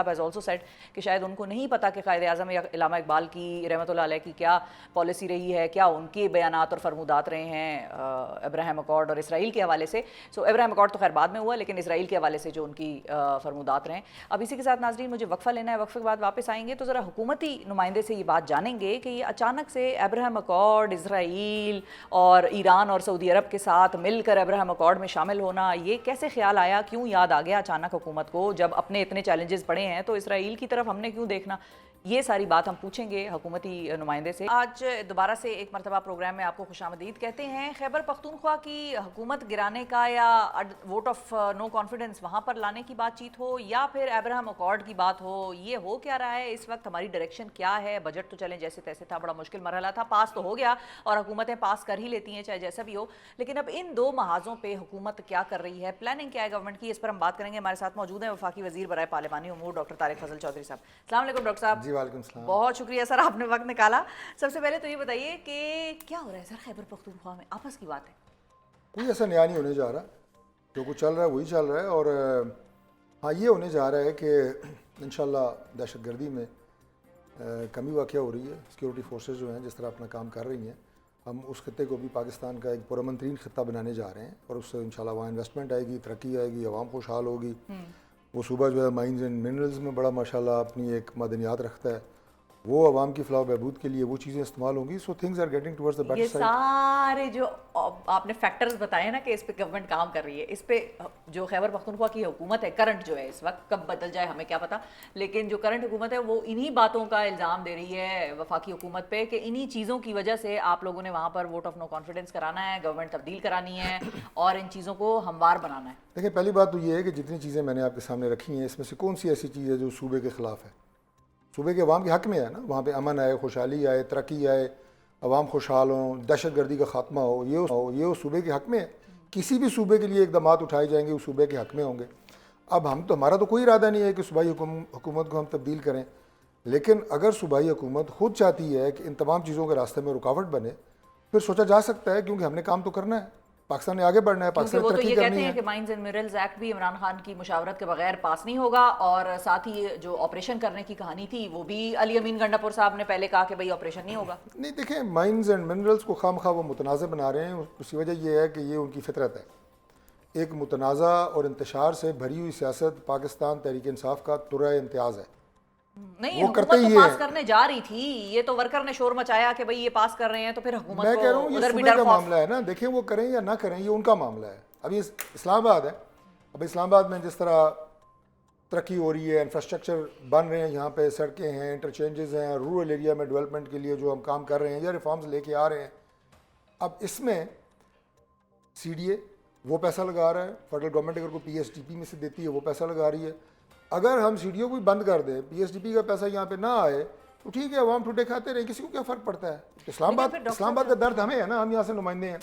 हैज़ ऑल्सो सेड कि शायद उनको नहीं पता कि कायद-ए-आज़म या अल्लामा इकबाल की रहमतुल्लाह अलैह की क्या पॉलिसी रही है, क्या उनके बयानात और फरमुदात रहे हैं अब्राहम एकॉर्ड और इसराइल के हवाले से। सो अब्राहम एकॉर्ड तो खैर बाद में हुआ, लेकिन इसराइल के हवाले से जो उनकी फरमुदात रहे हैं। अब इसी के साथ नाज़रीन मुझे वक्फा वक्फा लेना है, वक्फे के बाद वापस आएंगे तो ज़रा हुकूमती नुमाइंदे से ये बात जानेंगे कि ये अचानक से अब्राहम अकॉर्ड, इसराइल और ईरान और सऊदी अरब के साथ मिलकर अब्राहम अकॉर्ड में शामिल होना, ये कैसे ख्याल आया, क्यों याद आ गया अचानक हुकूमत को, जब अपने इतने चैलेंजेस पड़े हैं तो इसराइल की तरफ हमने क्यों देखना। ये सारी बात हम पूछेंगे हुकूमती नुमाइंदे से। आज दोबारा से एक मरतबा प्रोग्राम में आपको खुशामदीद कहते हैं। खैबर पख्तूनख्वा की हुकूमत गिराने का या वोट ऑफ नो कॉन्फिडेंस वहाँ पर लाने की बातचीत हो या फिर अब्राहम अकॉर्ड की बात हो, ये हो क्या रहा है इस वक्त, हमारी डायरेक्शन क्या है। बजट तो चलें जैसे तैसे था, बड़ा मुश्किल मरहला था, पास तो हो गया और हुकूमतें पास कर ही लेती हैं चाहे जैसा भी हो, लेकिन अब इन दो महाजों पर हुकूमत क्या कर रही है, प्लानिंग क्या है गवर्नमेंट की, इस पर हम बात करेंगे। हमारे साथ मौजूद हैं वफाकी वजीर बराए पार्लिमानी उमूर डॉक्टर तारिक फजल चौधरी साहब। अस्सलाम वालेकुम डॉक्टर साहब। जी वालेकुम सलाम। बहुत शुक्रिया सर, आपने वक्त निकाला। सबसे पहले तो ये बताइए कि क्या हो रहा है सर खैबर पख्तूनख्वा में, आपस की बात है? कोई ऐसा नया नहीं होने जा रहा, जो कुछ चल रहा है वही चल रहा है। और हाँ, ये होने जा रहा है कि इंशाल्लाह दहशतगर्दी में कमी वाक़या हो रही है। सिक्योरिटी फोर्सेस जो हैं जिस तरह अपना काम कर रही हैं, हम उस खत्ते को भी पाकिस्तान का एक पुरअमन तरीन खत्ता बनाने जा रहे हैं और उससे इंशाल्लाह वहाँ इन्वेस्टमेंट आएगी, तरक्की आएगी, आवाम खुशहाल होगी। वो सूबा जो है माइंस एंड मिनरल्स में बड़ा माशाल्लाह अपनी एक मदनियात रखता है, वो आवाम की फलाह बहबूद के लिए वो चीज़ें इस्तेमाल होंगी। So things are getting towards the better ये साइड। सारे जो आपने फैक्टर्स बताए ना कि इस पे गवर्नमेंट काम कर रही है, इस पे जो खैबर पख्तूनख्वा की हुकूमत है करंट जो है इस वक्त, कब बदल जाए हमें क्या पता, लेकिन जो करंट हुकूमत है वो इन्हीं बातों का इल्ज़ाम दे रही है वफाकी हुकूमत पे कि इन्हीं चीज़ों की वजह से आप लोगों ने वहाँ पर वोट ऑफ नो कॉन्फिडेंस कराना है, गवर्नमेंट तब्दील करानी है और इन चीज़ों को हमवार बनाना है। देखिए, पहली बात तो ये है कि जितनी चीज़ें मैंने आपके सामने रखी हैं, इसमें से कौन सी ऐसी चीज़ है जो सूबे के ख़िलाफ़ है? सूबे के अवाम के हक़ में है ना, वहाँ पे अमन आए, खुशहाली आए, तरक्की आए, अवाम खुशहाल हों, दहशतगर्दी का ख़ात्मा हो, ये सूबे के हक़ में है। किसी भी सूबे के लिए इक़दाम उठाए जाएंगे उस सूबे के हक़ में होंगे। अब हमारा तो कोई इरादा नहीं है कि सूबाई हुकूमत को हम तब्दील करें, लेकिन अगर सूबाई हुकूमत खुद चाहती है कि इन तमाम चीज़ों के रास्ते में रुकावट बने, फिर सोचा जा सकता है, क्योंकि हमने काम तो करना है, पाकिस्तान ने आगे बढ़ना है, पाकिस्तान वो तो तरक्की ये करनी कहते हैं है। कि माइंस एंड मिनरल्स एक्ट भी इमरान खान की मुशावरत के बगैर पास नहीं होगा और साथ ही जो ऑपरेशन करने की कहानी थी वो भी अली अमीन गंडापुर साहब ने पहले कहा कि भाई ऑपरेशन नहीं होगा। नहीं, देखें, माइंस एंड मिनरल्स को खामखा वो मुतनाज़ बना रहे हैं। उसकी वजह यह है कि ये उनकी फितरत है। एक मुतनाज़ा और इंतशार से भरी हुई सियासत पाकिस्तान तहरीक इंसाफ का तुरा इम्तियाज़ है। नहीं, वो हुकूमत करते तो ही पास है। करने जा रही थी, ये तो वर्कर ने शोर मचाया कि भाई ये पास कर रहे हैं तो फिर हुकूमत मैं कह रहा हूँ को ये उधर भी सूबे डर का खौफ। मामला है ना, देखें वो करें या ना करें ये उनका मामला है। अब ये इस्लामाबाद है, अब इस्लामाबाद में जिस तरह तरक्की हो रही है, इंफ्रास्ट्रक्चर बन रहे हैं, यहाँ पे सड़कें हैं, इंटरचेंजेस हैं, रूरल एरिया में डेवलपमेंट के लिए जो हम काम कर रहे हैं या रिफॉर्म्स लेके आ रहे हैं, अब इसमें CDA वो पैसा लगा रहा है, फेडरल गवर्नमेंट अगर कोई PSDP में से देती है वो पैसा लगा रही है। अगर हम CDO को भी बंद कर दें, PSDP का पैसा यहाँ पे ना आए तो ठीक है, अवाम ठुड्डे खाते रहे, किसी को क्या फ़र्क पड़ता है। इस्लामाबाद का दर्द हमें है ना, हम यहाँ से नुमाइंदे हैं।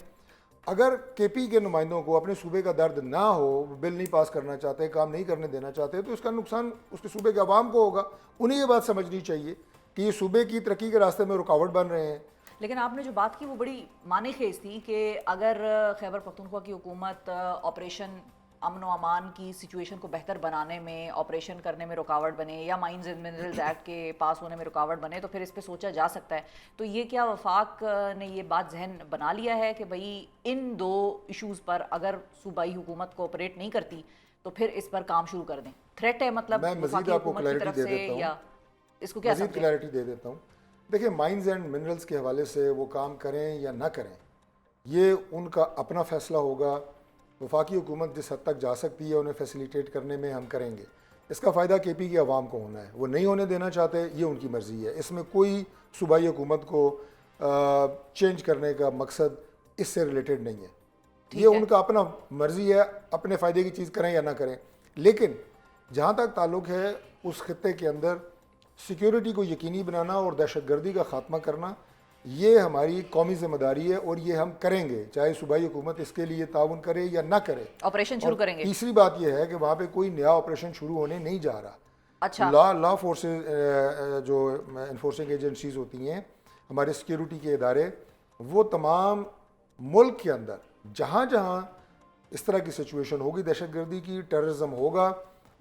अगर KP के नुमाइंदों को अपने सूबे का दर्द ना हो, बिल नहीं पास करना चाहते, काम नहीं करने देना चाहते, तो इसका नुकसान उसके सूबे के अवाम को होगा। उन्हें ये बात समझनी चाहिए कि ये सूबे की तरक्की के रास्ते में रुकावट बन रहे हैं। लेकिन आपने जो बात की वो बड़ी माने खेज थी कि अगर खैबर पख्तूनख्वा की हुकूमत ऑपरेशन अमन व अमान की सिचुएशन को बेहतर बनाने में, ऑपरेशन करने में रुकावट बने या माइंस एंड मिनरल्स एक्ट के पास होने में रुकावट बने तो फिर इस पे सोचा जा सकता है। तो ये क्या वफाक ने ये बात जहन बना लिया है कि भाई इन दो इश्यूज़ पर अगर सूबाई हुकूमत कोऑपरेट नहीं करती तो फिर इस पर काम शुरू कर दें? थ्रेट है मतलब मैं वफाकी मज़ीद आपको हुकूमत की क्लैरिटी तरफ दे से देता हूँ, या इसको क्या मज़ीद समझें? क्लैरिटी दे देता हूँ। देखिए, माइंस एंड मिनरल्स के हवाले से वो काम करें या ना करें, ये उनका अपना फ़ैसला होगा। वफाकी हुकूमत जिस हद तक जा सकती है उन्हें फैसिलिटेट करने में हम करेंगे। इसका फ़ायदा KP की आवाम को होना है, वो नहीं होने देना चाहते, ये उनकी मर्ज़ी है। इसमें कोई सूबाई हुकूमत को चेंज करने का मकसद इससे रिलेटेड नहीं है। ये उनका अपना मर्ज़ी है, अपने फ़ायदे की चीज़ करें या ना करें। लेकिन जहाँ तक ताल्लुक़ है उस खत्ते के अंदर सिक्योरिटी को यकीनी बनाना और दहशतगर्दी का ख़ात्मा करना, ये हमारी कौमी ज़िम्मेदारी है और ये हम करेंगे, चाहे सूबाई हुकूमत इसके लिए ताउन करे या ना करे। ऑपरेशन शुरू करेंगे। तीसरी बात यह है कि वहाँ पे कोई नया ऑपरेशन शुरू होने नहीं जा रहा। अच्छा, लॉ फोर्सेस जो इन्फोर्सिंग एजेंसीज होती हैं, हमारे सिक्योरिटी के इदारे, वो तमाम मुल्क के अंदर जहाँ जहाँ इस तरह की सिचुएशन होगी, दहशतगर्दी की, टेररिज्म होगा,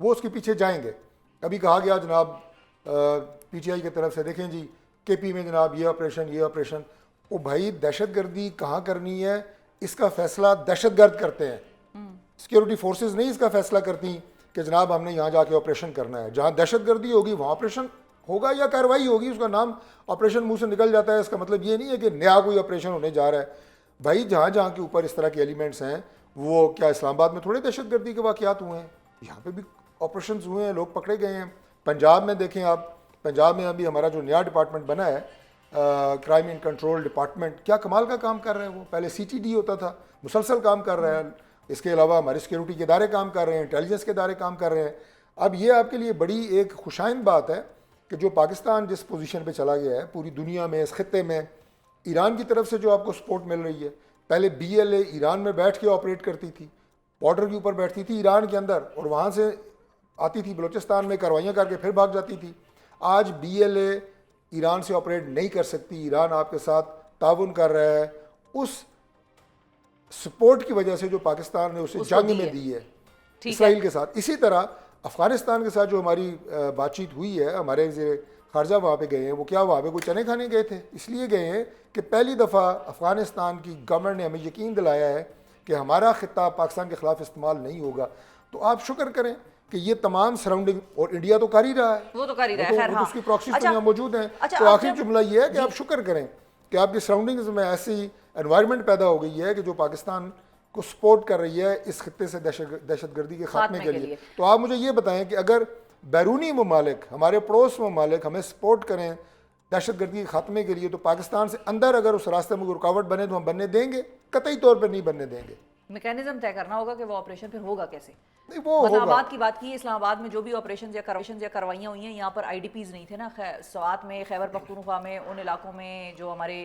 वो उसके पीछे जाएंगे। अभी कहा गया जनाब PTI की तरफ से, देखें जी KP में जनाब ये ऑपरेशन, ओ भाई दहशतगर्दी कहाँ करनी है इसका फैसला दहशतगर्द करते हैं, सिक्योरिटी फोर्सेस नहीं इसका फैसला करती कि जनाब हमने यहाँ जाके ऑपरेशन करना है। जहाँ दहशतगर्दी होगी वहाँ ऑपरेशन होगा या कार्रवाई होगी, उसका नाम ऑपरेशन मुंह से निकल जाता है। इसका मतलब ये नहीं है कि नया कोई ऑपरेशन होने जा रहा है। भाई जहाँ जहाँ के ऊपर इस तरह के एलिमेंट्स हैं, वो क्या इस्लामाबाद में थोड़े दहशतगर्दी के वाक़यात हुए हैं? यहाँ पे भी ऑपरेशन हुए हैं, लोग पकड़े गए हैं। पंजाब में देखें आप, पंजाब में अभी हमारा जो नया डिपार्टमेंट बना है, क्राइम एंड कंट्रोल डिपार्टमेंट, क्या कमाल का काम कर रहा है वो। पहले CTD होता था, मुसलसल काम कर रहा है। इसके अलावा हमारे सिक्योरिटी के इदारे काम कर रहे हैं, इंटेलिजेंस के इदारे काम कर रहे हैं। अब ये आपके लिए बड़ी एक खुशाइंद बात है कि जो पाकिस्तान जिस पोजीशन पे चला गया है पूरी दुनिया में, इस खत्ते में, ईरान की तरफ से जो आपको सपोर्ट मिल रही है। पहले BLA ईरान में बैठ के ऑपरेट करती थी, बॉर्डर के ऊपर बैठती थी ईरान के अंदर, और वहाँ से आती थी बलूचिस्तान में, कार्रवाइयाँ करके फिर भाग जाती थी। आज BLA ईरान से ऑपरेट नहीं कर सकती। ईरान आपके साथ ताउन कर रहा है उस सपोर्ट की वजह से जो पाकिस्तान ने उसे जंग में दी है इसराइल के साथ। इसी तरह अफ़गानिस्तान के साथ जो हमारी बातचीत हुई है, हमारे वज़ीर ख़ारजा वहाँ पे गए हैं, वो क्या वहाँ पे कोई चने खाने गए थे? इसलिए गए हैं कि पहली दफ़ा अफ़गानिस्तान की गवर्नमेंट ने हमें यकीन दिलाया है कि हमारा ख़ित्ता पाकिस्तान के ख़िलाफ़ इस्तेमाल नहीं होगा। तो आप शुक्र करें कि ये तमाम सराउंडिंग, और इंडिया तो कर ही रहा है, वो तो कर ही रहा है, वो खैर तो हाँ। उसकी प्रॉक्सीज अच्छा, तो यहाँ मौजूद हैं। अच्छा, तो अब आखिरी जब- जुमला ये है कि आप शुक्र करें कि आपकी सराउंडिंग्स में ऐसी एनवायरनमेंट पैदा हो गई है कि जो पाकिस्तान को सपोर्ट कर रही है इस खत्ते से दहशतगर्दी के खात्मे के लिए। तो आप मुझे ये बताएं कि अगर बैरूनी ममालिक, हमारे पड़ोस ममालिक हमें सपोर्ट करें दहशतगर्दी के खात्मे के लिए, तो पाकिस्तान से अंदर अगर उस रास्ते में कोई रुकावट बने तो हम बनने देंगे? कतई तौर पर नहीं बनने देंगे। मैकेनिज्म तय करना होगा कि वो ऑपरेशन फिर होगा कैसे। नहीं, वो होगा। इस्लामाबाद की बात की, इस्लामाबाद में जो भी ऑपरेशन या कार्रवाइयाँ हुई हैं, यहाँ पर IDPs नहीं थे ना। स्वात में, खैबर पख्तूनख्वा में, उन इलाकों में जो हमारे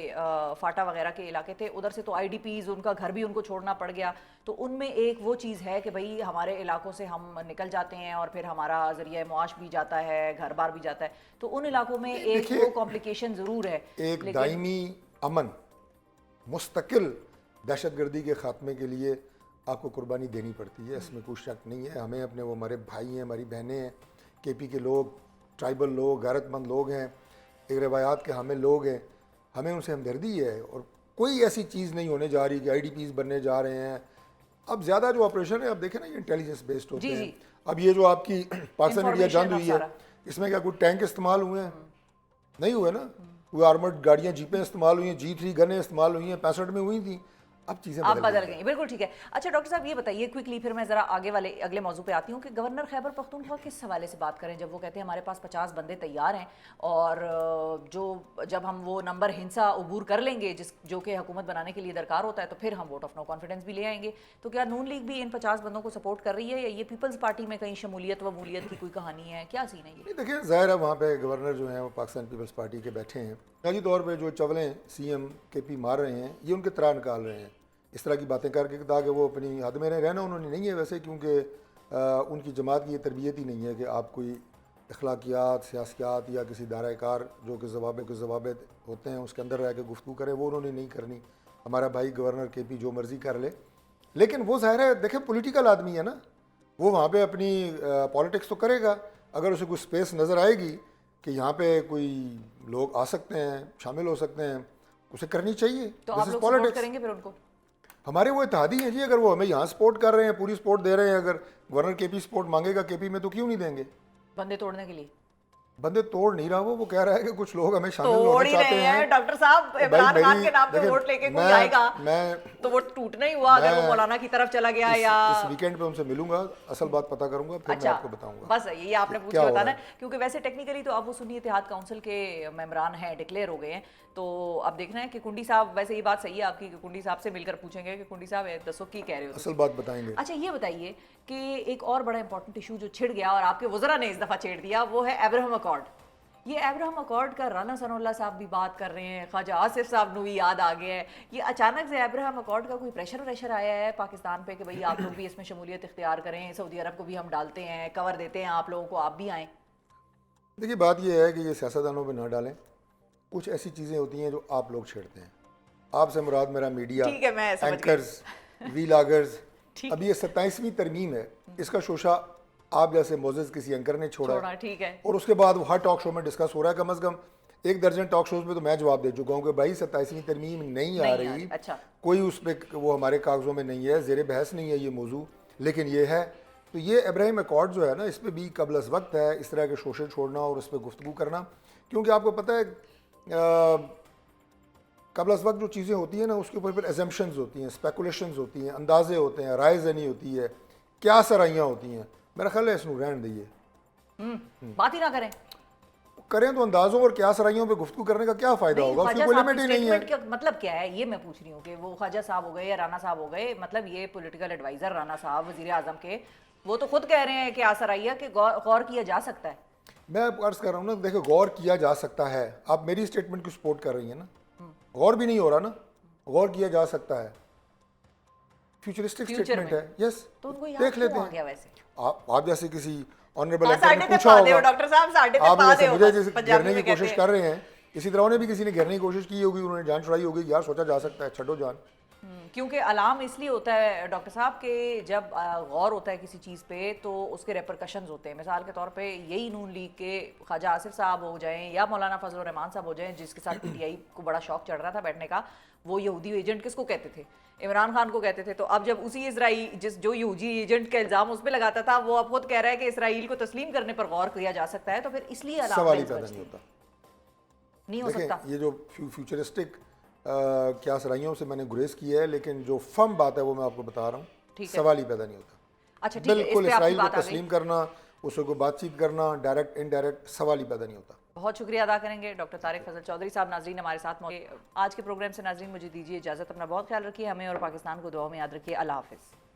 फाटा वगैरह के इलाके थे, उधर से तो IDPs, उनका घर भी उनको छोड़ना पड़ गया। तो उनमें एक वो चीज़ है कि भाई हमारे इलाकों से हम निकल जाते हैं और फिर हमारा ज़रिया मुआश भी जाता है, घर बार भी जाता है। तो उन इलाकों में एक वो कॉम्प्लिकेशन ज़रूर है। एक दायमी अमन, मुस्तकिल दहशतगर्दी के खात्मे के लिए आपको कुर्बानी देनी पड़ती है, इसमें कोई शक नहीं है। हमें अपने, वो हमारे भाई हैं, हमारी बहनें हैं, KP के लोग, ट्राइबल लोग, गैरतमंद लोग हैं, एक रवायात के हामिल लोग हैं, हमें उनसे हमदर्दी है। और कोई ऐसी चीज़ नहीं होने जा रही कि IDPs बनने जा रहे हैं। अब ज़्यादा जो ऑपरेशन है, अब देखें ना, ये इंटेलिजेंस बेस्ड होते हैं। अब ये जो आपकी पाकिस्तान इंडिया जंग हुई है, इसमें क्या कोई टैंक इस्तेमाल हुए हैं? नहीं हुए ना। कोई आर्मर्ड गाड़ियाँ, जीपें इस्तेमाल हुई हैं, G3 गनें इस्तेमाल हुई हैं, 65 में हुई थी। अब चीज़ें बदल गई। बिल्कुल ठीक है। अच्छा डॉक्टर साहब, ये बताइए क्विकली, फिर मैं ज़रा अगले मौजू पे आती हूँ कि गवर्नर खैबर पख्तूनख्वा किस हवाले से बात करें जब वो कहते हैं हमारे पास 50 बंदे तैयार हैं, और जब हम वो नंबर हिंसा अबूर कर लेंगे जो कि हुकूमत बनाने के लिए दरकार होता है, तो फिर हम वोट ऑफ नो कॉन्फिडेंस भी ले आएंगे। तो क्या नून लीग भी इन 50 बंदों को सपोर्ट कर रही है, या ये पीपल्स पार्टी में कहीं शमूलियत व मूलियत की कोई कहानी है? क्या सीन है ये? देखिए, ज़ाहिर है वहाँ पे गवर्नर जो हैं वो पाकिस्तान पीपल्स पार्टी के बैठे हैं। बुनियादी तौर पे जो चवलें CM KP मार रहे हैं, ये उनके तरा निकाल रहे हैं इस तरह की बातें करके, ताकि वो अपनी हद में रहना उन्होंने नहीं है वैसे, क्योंकि उनकी जमात की ये तरबियत ही नहीं है कि आप कोई अखलाकियात, सियासियात या किसी दायरा-ए-कार जो कि ज़वाबित होते हैं उसके अंदर रह के गुफ्तगू करें, वो उन्होंने नहीं करनी। हमारा भाई गवर्नर KP जो मर्ज़ी कर ले, लेकिन वो ज़ाहिर है देखें पॉलिटिकल आदमी है ना, वो वहाँ पे अपनी पॉलिटिक्स तो करेगा। अगर उसे कोई स्पेस नज़र आएगी कि यहाँ पे कोई लोग आ सकते हैं, शामिल हो सकते हैं, उसे करनी चाहिए। तो आप लोग सपोर्ट करेंगे फिर उनको? हमारे वो इत्तेहादी हैं जी, अगर वो हमें यहाँ सपोर्ट कर रहे हैं, पूरी सपोर्ट दे रहे हैं, अगर गवर्नर KP सपोर्ट मांगेगा KP में, तो क्यों नहीं देंगे? बंदे तोड़ने के लिए? बंदे तोड़ नहीं रहा, वो कह रहा है कि कुछ लोग हमें शामिल होना चाहते हैं। डॉक्टर साहब, इमरान खान के नाम पे वोट लेके कोई आएगा तो वो टूटना ही हुआ अगर वो मौलाना की तरफ चला गया। या इस वीकेंड पे उनसे मिलूंगा, असल बात पता करूंगा, फिर मैं आपको बताऊंगा। बस ये आपने पूछ के बताना, क्योंकि वैसे टेक्निकली तो अब वो सुन्नी इत्तेहाद काउंसिल के मेंबरान हैं, डिक्लेयर हो गए हैं। तो अब देखना है कि कुंडी साहब, वैसे ये बात सही है आपकी कि कुंडी साहब से मिलकर पूछेंगे कि कुंडी साहब दसो की कह रहे हो, असल बात बताएंगे। अच्छा ये बताइए कि एक और बड़ा इंपॉर्टेंट इशू जो छिड़ गया और आपके वज़रा ने इस दफ़ा छेड़ दिया, वो है अब्राहम अकॉर्ड। ये अब्राहम अकॉर्ड का राना सनाउल्लाह साहब भी बात कर रहे हैं, ख्वाजा आसिफ साहब को भी याद आ गया है। ये अचानक से अब्राहम अकॉर्ड का कोई प्रेशर आया है पाकिस्तान पे कि भाई आप लोग भी इसमें शमूलियत इख्तियार करें, सऊदी अरब को भी हम डालते हैं, कवर देते हैं आप लोगों को, आप भी आएँ? देखिए, बात ये है कि ये सियासतदानों पे ना डालें, कुछ ऐसी चीज़ें होती हैं जो आप लोग छेड़ते हैं। आपसे मुराद मेरा मीडिया, एंकर्स, वीलागर्स। अब ये 27वीं तरमीम है, इसका शोशा आप जैसे मोज़ेज़ किसी एंकर ने छोड़ा, ठीक है, और उसके बाद वो हर टॉक शो में डिस्कस हो रहा है। कम अज़ कम 1 दर्जन टॉक शोज़ में तो मैं जवाब दे चुका हूँ कि भाई 27वीं तरमीम नहीं आ रही। अच्छा, कोई उस पर वो हमारे कागज़ों में नहीं है, ज़ेर बहस नहीं है ये मौजू, लेकिन ये है तो ये इब्राहिम अकॉर्ड जो है ना, इस पर भी कबल अज़ वक्त है इस तरह के शोशे छोड़ना और उस पर गुफ्तगू करना, क्योंकि आपको पता है कबल अज़ वक्त जो चीज़ें होती हैं ना, उसके ऊपर फिर एजम्पशंस होती हैं, स्पेकुलेशंस होती हैं, अंदाजे होते हैं, राय जनी होती है, क्या सराइयाँ होती हैं। मेरा ख्याल है इसमें रहने दीजिए, बात ही ना करें। करें तो अंदाज़ों और क्या सराइयों पे गुफ्तगू करने का क्या फ़ायदा होगा, उसकी ख्वाजा कोई साहब लिमिट की ही नहीं है। स्टेटमेंट का मतलब क्या है, ये मैं पूछ रही हूँ कि वो ख्वाजा साहब हो गए या राना साहब हो गए, मतलब ये पॉलिटिकल एडवाइजर राना साहब वजीर आजम के, वो तो खुद कह रहे हैं कि आसराइया के गौर किया जा सकता है। मैं अर्ज़ कर रहा हूँ ना, देखो गौर किया जा सकता है, आप मेरी स्टेटमेंट को सपोर्ट कर रही हैं ना, गौर भी नहीं हो रहा ना, गौर किया जा सकता है, फ्यूचरिस्टिक फ्यूचर स्टेटमेंट में। है, यस तो उनको याद देख लेते क्यों आ हैं। गया वैसे? आप जैसे किसी ऑनरेबल एंकर साढ़े ने ते पूछा पा दे होगा, डॉक्टर साहब, साढ़े ते आप पा जैसे दे मुझे बस, पंजाबी घेरने की में कहते कोशिश हैं। कर रहे हैं, इसी तरह उन्हें भी किसी ने घेरने की कोशिश की होगी, उन्होंने जान छुड़ाई होगी, यार सोचा जा सकता है, छड्डो जान। क्योंकि अलार्म इसलिए होता है डॉक्टर साहब कि जब गौर होता है किसी चीज़ पे तो उसके रेपरकशंस होते हैं। मिसाल के तौर पे यही नून लीग के ख्वाजा आसिफ साहब हो जाएं या मौलाना फजल रहमान साहब हो जाएं, जिसके साथ पीटीआई को बड़ा शौक चढ़ रहा था बैठने का, वो यहूदी एजेंट किसको कहते थे? इमरान खान को कहते थे। तो अब जब उसी इसराइल जो यहूदी एजेंट का इल्ज़ाम उस पर लगाता था, वो अब खुद कह रहा है कि इसराइल को तस्लीम करने पर गौर किया जा सकता है, तो फिर इसलिए अलार्म सवाल ही बेल्स पैदा बजती नहीं होता। नहीं हो सकता। देखें, ये जो फ्यूचरिस्टिक क्या सराइयों से मैंने गुरेज किया है, लेकिन जो फर्म बात है वो मैं आपको बता रहा हूँ, ठीक है। सवाल ही पैदा नहीं होता। अच्छा ठीक है, इस बिल्कुल पे आपकी इसराइल को बात आ गई। तस्लीम करना, उससे कोई बातचीत करना, डायरेक्ट इनडायरेक्ट, सवाल ही पैदा नहीं होता। बहुत शुक्रिया अदा करेंगे डॉक्टर तारिक फजल चौधरी साहब। नाजरीन हमारे साथ मौजूद। आज के प्रोग्राम से नाजरीन मुझे दीजिए इजाज़त। अपना बहुत ख्याल रखिए, हमें और पाकिस्तान को दुआ में याद रखिए। अल्लाह हाफिज़।